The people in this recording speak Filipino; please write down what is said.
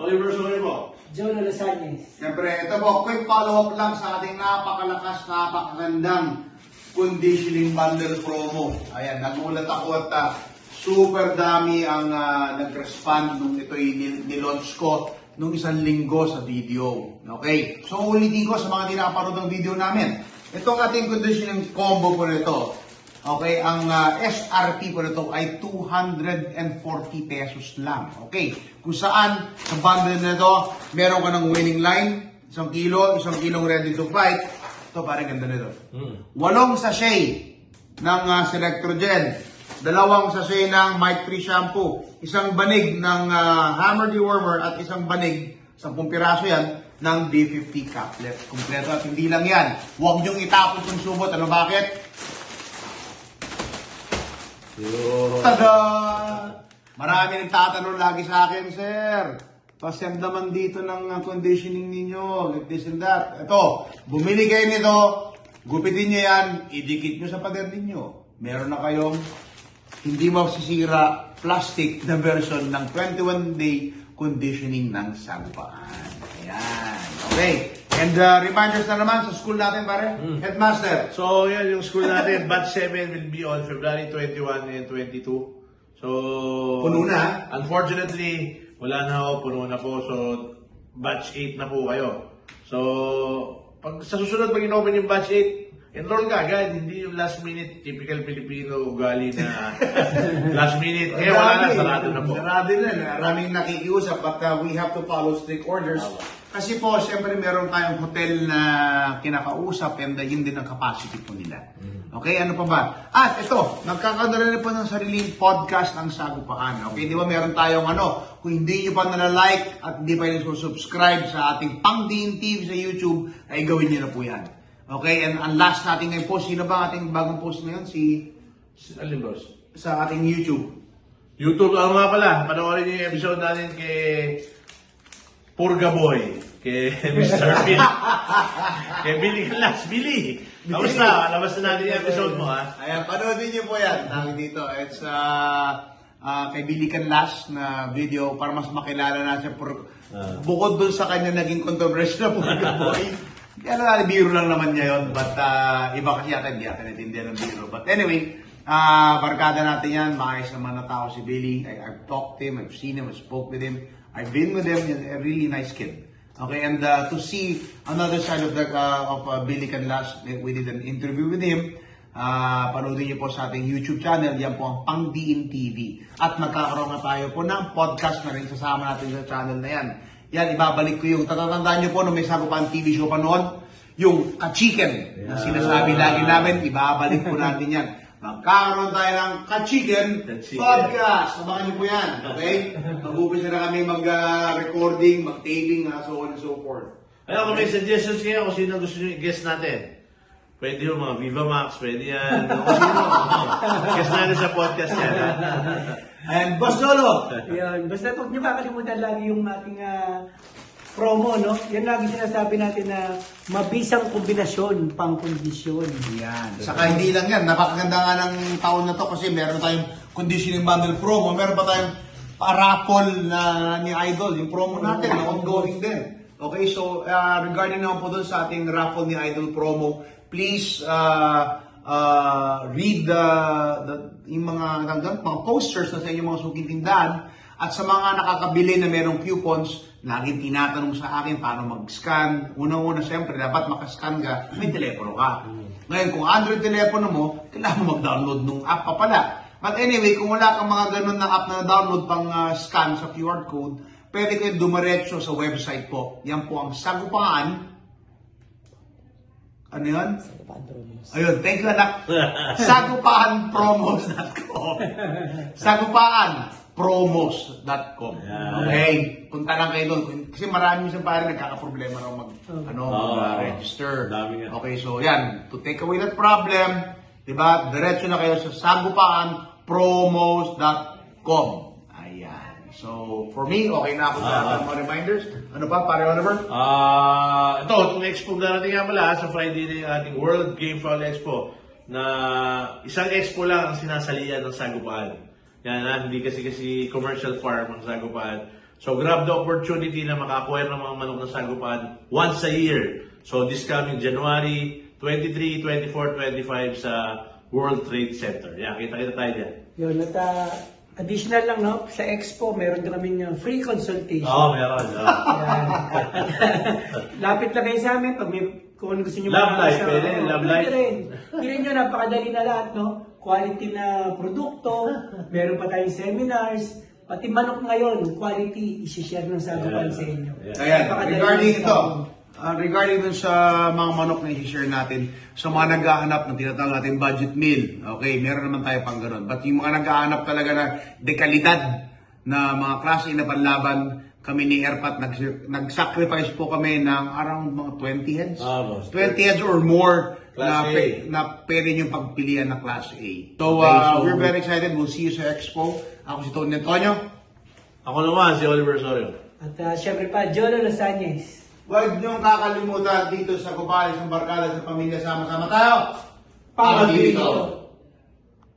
Oliver Soler po. Jono Lasanes. Siyempre, ito po, quick follow-up lang sa ating napakalakas, napakagandang conditioning bundle promo. Ayan, nagulat ako at super dami ang nag-respond nung ito'y nilaunch ko nung isang linggo sa video. Okay? So, ulitin ko sa mga di nakapanood ng video namin. Ito ang ating conditioning combo po nito. Okay, ang SRP po nito ay 240 pesos lang. Okay, kung saan sa bundle na ito, meron ka ng winning line, 1 kilo, 1 kilong ready to fight. Ito parang ganda nito. 8 sachet ng Selectrogen, 2 sachet ng Mike 3 shampoo, 1 banig ng Hammer Dewormer at 1 banig, 10 piraso yan, ng B50 caplet. Kompleto at hindi lang yan. Huwag niyong itapon kung subot. Ano bakit? Tada! Marami nagtatanong lagi sa akin, sir. Pasend naman dito ng conditioning ninyo. Like this and that. Ito, bumili kayo nito, gupitin nyo yan, idikit nyo sa pader ninyo. Meron na kayong hindi masisira plastic na version ng 21-day conditioning ng sagupaan. Ayan. Okay. And reminders na naman sa school natin, pare. Headmaster. So, yan yung school natin. Batch 7 will be on February 21 and 22. So, Puno na? Unfortunately, wala na ako. Puno na po. So, batch 8 na po kayo. So, pag sa susunod, pag in-open yung batch 8, enroll ka agad. Hindi yung last minute, typical Filipino ugali na last minute. Eh, wala na. Sarado na po. Sarado na. Maraming nakikiusap but we have to follow strict orders. Kasi po, siyempre meron tayong hotel na kinakausap and yun din ang capacity po nila. Okay, ano pa ba? At ito, nagkakaroon na rin po ng sariling podcast ang Sagupaan. Okay, di ba meron tayong kung hindi nyo pa na-like at hindi pa nyo subscribe sa ating Pangdiin TV sa YouTube, ay gawin nyo na po yan. Okay, and ang last natin ngayon po, sino ba ang ating bagong post ngayon? Alin, boss? Sa ating YouTube. YouTube, nga pala, panoorin niyo yung episode natin kay Purga Boy, kay Mr. Bill, kay Billy Glass. Billy, kamusta? Labas na natin yung episode mo, ha? Ayan, panoodin niyo po yan. Tawag dito. It's kay Billy Canlas na video para mas makilala na siya. Bukod dun sa kanya naging controversial na Purga Boy. Kaya biro lang naman niya yun. But iba kasi yata hindi natin natindihan ng biro. But anyway, barkada natin yan. Maayos naman na tao si Billy. I've talked to him, I've seen him, I spoke with him. I've been with him, he's a really nice kid. Okay, and to see another side of Billy Canlas, we did an interview with him. Panoodin niyo po sa ating YouTube channel, yan po ang Pangdiin TV. At magkakaroon na tayo po ng podcast na rin sasama natin sa channel na yan. Yan, ibabalik ko yung, tatatandaan niyo po nung may Sagupaan TV show pa noon, yung ka-chicken na sinasabi lagi namin, ibabalik po natin yan. Magkakaroon tayo ng ka-chicken podcast. Sabakan niyo po yan. Okay? Mag-upisa na kami mag-recording, mag-taping, so on and so forth. Kung may suggestions kayo kung sino gusto nyo i-guest natin. Pwede yung mga Viva Max, pwede yan. Kung sino. Guest natin sa podcast yan. And Boss Lolo! Yan. Basta huwag niyo makalimutan lagi yung ating promo, no? Yan lagi sinasabi natin na mabisang kombinasyon, pang-kondisyon. Yan. Saka hindi lang yan. Napakaganda nga ng taon na to kasi meron tayong conditioning bundle promo. Meron pa tayong raffle na ni Idol. Yung promo natin na ongoing din. Okay, so regarding naman po dun sa ating raffle ni Idol promo, please read yung mga posters na sa inyong mga suking tindahan. At sa mga nakakabili na merong coupons, laging tinatanong sa akin paano mag-scan. Unang-una, siyempre, dapat makascan ka, may telepono ka. Ngayon, kung Android telepono mo, kailangan mo mag-download ng app pa pala. But anyway, kung wala kang mga ganun na app na download pang scan sa QR code, pwede kayo dumiretso sa website po. Yan po ang Sagupaan. Ano yun? Sagupaan Promos. Ayun, thank you anak. Sagupaanpromos.com Sagupaanpromos.com Okay? Punta lang kayo doon. Kasi marami sa pare nagkakaproblema raw mag-register. Okay, so yan. To take away that problem, diba? Diretso na kayo sa sagupaanpromos.com Ayan. So, for me, okay na ako sa mga reminders. Ano pa, pare Oliver? Ito, itong expo na natin nga pala, sa Friday na yung ating World Game Fowl Expo, na isang expo lang ang sinasalihan ng Sagupaan. Yan, hindi kasi commercial farm ang Sagupaan. So grab the opportunity na maka-acquire ng mga manok na sagupan once a year. So this coming January 23, 24, 25 sa World Trade Center. Yan, kita-kita tayo dyan. Yun, at additional lang, no? Sa Expo, meron din kami yung free consultation. Oo, meron. Yan. Lapit lang kayo sa amin pag may kung ano gusto nyo Love life, sa- pwede, love pwede life. rin. Tingnan nyo, napakadali na lahat, no? Quality na produkto, meron pa tayong seminars, pati manok ngayon, quality, isi-share ng sagupan sa inyo. Ayan, Napakadali regarding lang ito, sa- regarding dun sa mga manok na i-share natin, sa mga naghahanap ng tinatawag natin budget meal, okay, meron naman tayo pang ganun. But yung mga naghahanap talaga na dekalidad na mga klase na panlaban, kami ni Airpat, nag-sacrifice po kami ng around mga 20 heads. Boss. 20 heads or more Class A. na pwede nyo pagpilian na Class A. So, Okay, so- we're very excited. We'll see you sa Expo. Ako si Tony Antonio. Ako naman, si Oliver Sorio. At syempre pa, Jolo Lasañez. Huwag niyong kakalimutan dito sa Kupales ng Barkada sa Pamilya. Sama-sama tayo. Pag-ibig.